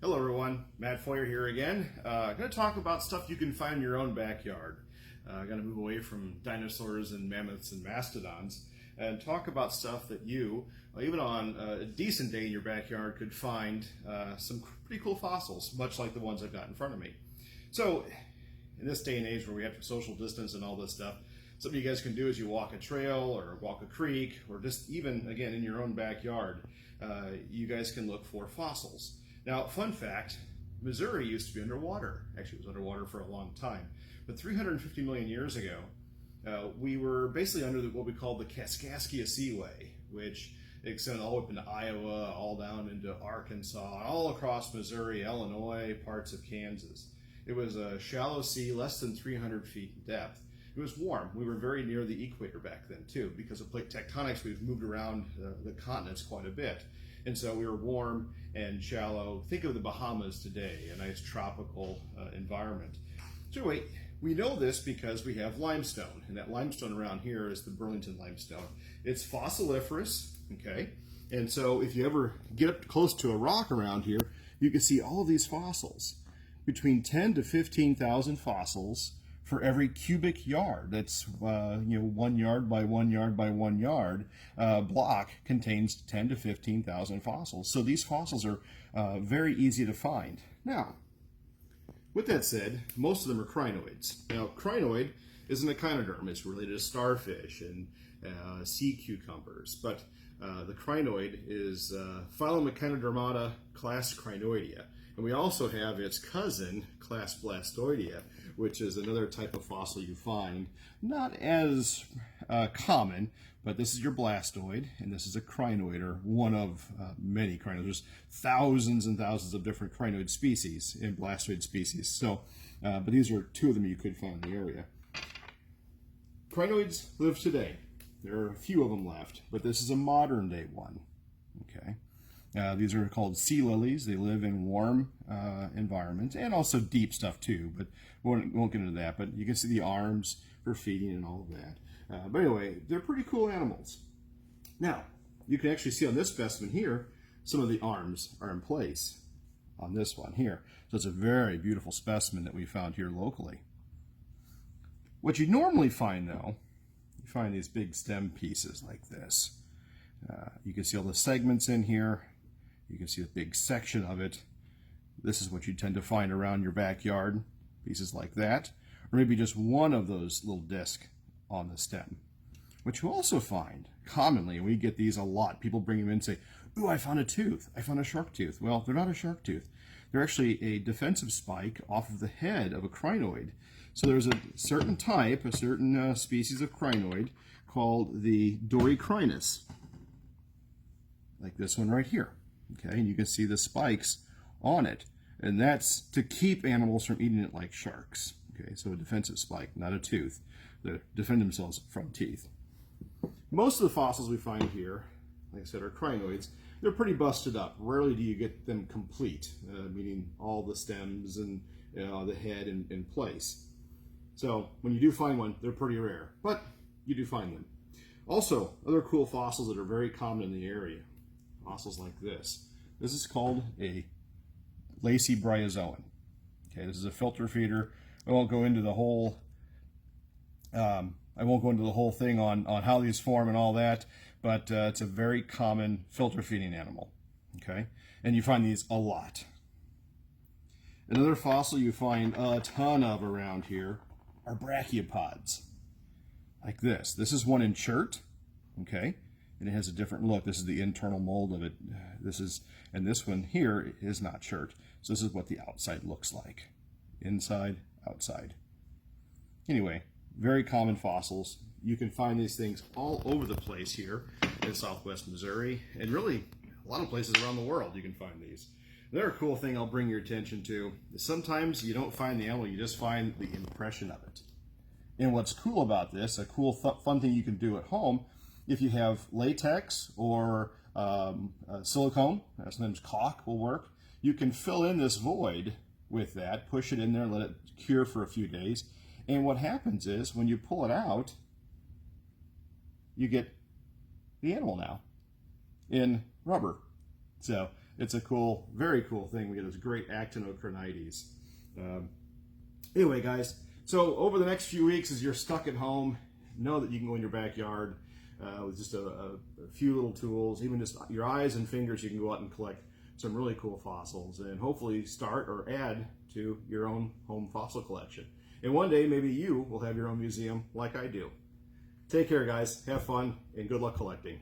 Hello everyone, Matt Foyer here again. I'm going to talk about stuff you can find in your own backyard. I'm going to move away from dinosaurs and mammoths and mastodons and talk about stuff that you, even on a decent day in your backyard, could find some pretty cool fossils, much like the ones I've got in front of me. So, in this day and age where we have to social distance and all this stuff, something you guys can do is you walk a trail or walk a creek or just even, again, in your own backyard, you guys can look for fossils. Now, fun fact, Missouri used to be underwater. Actually, it was underwater for a long time. But 350 million years ago, we were basically under what we call the Kaskaskia Seaway, which extended all the way up into Iowa, all down into Arkansas, all across Missouri, Illinois, parts of Kansas. It was a shallow sea, less than 300 feet in depth. It was warm. We were very near the equator back then, too. Because of plate tectonics, we've moved around the continents quite a bit. And so we were warm and shallow. Think of the Bahamas today, a nice tropical environment. So anyway, we know this because we have limestone, and that limestone around here is the Burlington Limestone. It's fossiliferous, okay? And so if you ever get up close to a rock around here, you can see all of these fossils. Between 10 to 15,000 fossils for every cubic yard. That's 1 yard by 1 yard by 1 yard block contains 10 to 15,000 fossils. So these fossils are very easy to find. Now, with that said, most of them are crinoids. Now, crinoid is an echinoderm. It's related to starfish and sea cucumbers. But the crinoid is phylum Echinodermata, class Crinoidea. And we also have its cousin, class Blastoidea, which is another type of fossil you find. Not as common, but this is your blastoid, and this is a crinoid, or one of many crinoids. There's thousands and thousands of different crinoid species and blastoid species. So, but these are two of them you could find in the area. Crinoids live today. There are a few of them left, but this is a modern day one. Okay. These are called sea lilies. They live in warm environments and also deep stuff too, but we won't get into that. But you can see the arms for feeding and all of that. But anyway, they're pretty cool animals. Now, you can actually see on this specimen here, some of the arms are in place on this one here. So it's a very beautiful specimen that we found here locally. What you normally find though, you find these big stem pieces like this. You can see all the segments in here. You can see a big section of it. This is what you tend to find around your backyard, pieces like that, or maybe just one of those little discs on the stem. What you also find commonly, and we get these a lot, people bring them in and say, ooh, I found a tooth, I found a shark tooth. Well, they're not a shark tooth. They're actually a defensive spike off of the head of a crinoid. So there's a certain type, a certain species of crinoid called the Dori Kronus, like this one right here. Okay, and you can see the spikes on it, and that's to keep animals from eating it like sharks. Okay, so a defensive spike, not a tooth. They defend themselves from teeth. Most of the fossils we find here, like I said, are crinoids. They're pretty busted up. Rarely do you get them complete, meaning all the stems and the head in place. So when you do find one, they're pretty rare, but you do find them. Also, other cool fossils that are very common in the area. Fossils like this. This is called a Lacy Bryozoan. Okay, this is a filter feeder. I won't go into the whole thing on how these form and all that, but it's a very common filter feeding animal. Okay, and you find these a lot. Another fossil you find a ton of around here are Brachiopods. Like this. This is one in chert. Okay. And it has a different look. This is the internal mold of it. And this one here is not chert. So this is what the outside looks like. Inside, outside. Anyway, very common fossils. You can find these things all over the place here in southwest Missouri, and really a lot of places around the world you can find these. Another cool thing I'll bring your attention to is sometimes you don't find the animal, you just find the impression of it. And what's cool about this, a cool fun thing you can do at home, if you have latex or silicone, sometimes caulk will work, you can fill in this void with that, push it in there, let it cure for a few days. And what happens is when you pull it out, you get the animal now in rubber. So It's a cool, very cool thing. We get this great Actinocrinites. Anyway, guys, so over the next few weeks, as you're stuck at home, know that you can go in your backyard with just a few little tools, even just your eyes and fingers. You can go out and collect some really cool fossils and hopefully start or add to your own home fossil collection. And one day, maybe you will have your own museum like I do. Take care, guys. Have fun, and good luck collecting.